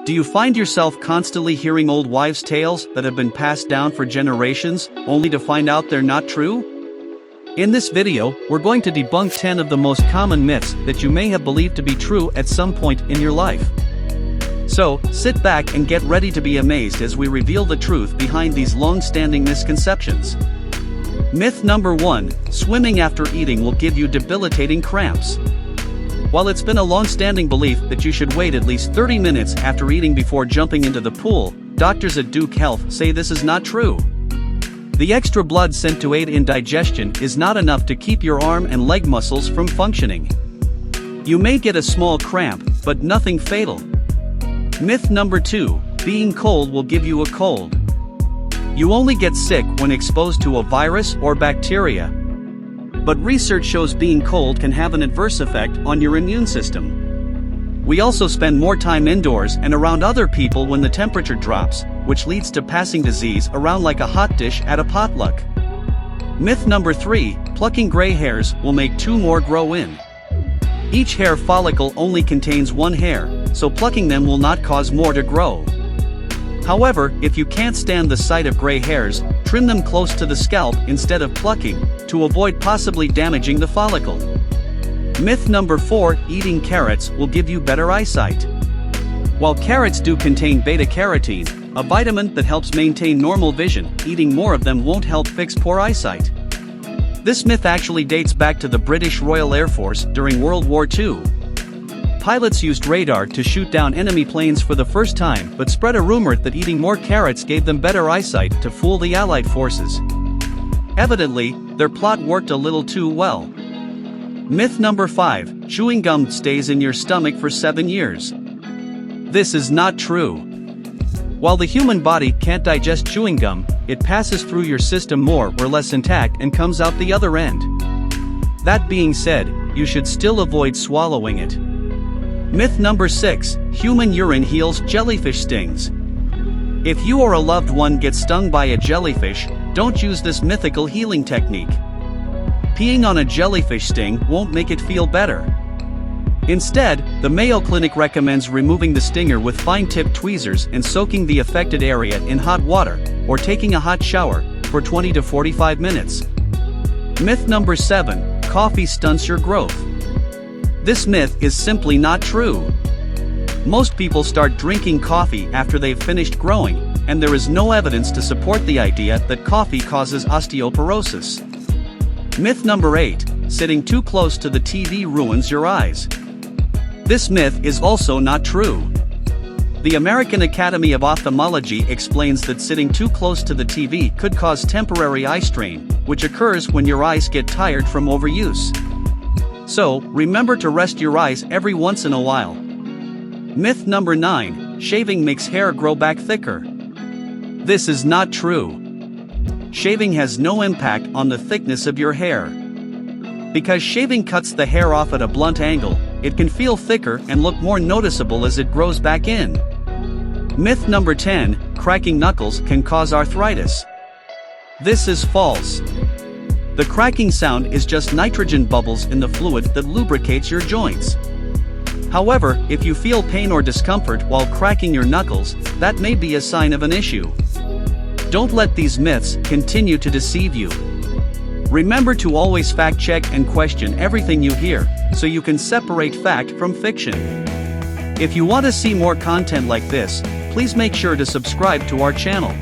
Do you find yourself constantly hearing old wives' tales that have been passed down for generations, only to find out they're not true? In this video, we're going to debunk 10 of the most common myths that you may have believed to be true at some point in your life. So, sit back and get ready to be amazed as we reveal the truth behind these long-standing misconceptions. Myth number 1, swimming after eating will give you debilitating cramps. While it's been a long-standing belief that you should wait at least 30 minutes after eating before jumping into the pool, doctors at Duke Health say this is not true. The extra blood sent to aid in digestion is not enough to keep your arm and leg muscles from functioning. You may get a small cramp, but nothing fatal. Myth number 2, being cold will give you a cold. You only get sick when exposed to a virus or bacteria. But research shows being cold can have an adverse effect on your immune system. We also spend more time indoors and around other people when the temperature drops, which leads to passing disease around like a hot dish at a potluck. Myth number 3, plucking gray hairs will make 2 more grow in. Each hair follicle only contains 1 hair, so plucking them will not cause more to grow. However, if you can't stand the sight of gray hairs, trim them close to the scalp instead of plucking, to avoid possibly damaging the follicle. Myth number 4, eating carrots will give you better eyesight. While carrots do contain beta-carotene, a vitamin that helps maintain normal vision, eating more of them won't help fix poor eyesight. This myth actually dates back to the British Royal Air Force during World War II. Pilots used radar to shoot down enemy planes for the first time, but spread a rumor that eating more carrots gave them better eyesight to fool the Allied forces. Evidently, their plot worked a little too well. Myth number 5, chewing gum stays in your stomach for 7 years. This is not true. While the human body can't digest chewing gum, it passes through your system more or less intact and comes out the other end. That being said, you should still avoid swallowing it. Myth number 6, human urine heals jellyfish stings. If you or a loved one gets stung by a jellyfish, don't use this mythical healing technique. Peeing on a jellyfish sting won't make it feel better. Instead, the Mayo Clinic recommends removing the stinger with fine-tipped tweezers and soaking the affected area in hot water, or taking a hot shower, for 20 to 45 minutes. Myth number 7, coffee stunts your growth. This myth is simply not true. Most people start drinking coffee after they've finished growing, and there is no evidence to support the idea that coffee causes osteoporosis. Myth number 8, sitting too close to the TV ruins your eyes. This myth is also not true. The American Academy of Ophthalmology explains that sitting too close to the TV could cause temporary eye strain, which occurs when your eyes get tired from overuse. So, remember to rest your eyes every once in a while. Myth number 9, shaving makes hair grow back thicker. This is not true. Shaving has no impact on the thickness of your hair. Because shaving cuts the hair off at a blunt angle, it can feel thicker and look more noticeable as it grows back in. Myth number 10, cracking knuckles can cause arthritis. This is false. The cracking sound is just nitrogen bubbles in the fluid that lubricates your joints. However, if you feel pain or discomfort while cracking your knuckles, that may be a sign of an issue. Don't let these myths continue to deceive you. Remember to always fact-check and question everything you hear, so you can separate fact from fiction. If you want to see more content like this, please make sure to subscribe to our channel.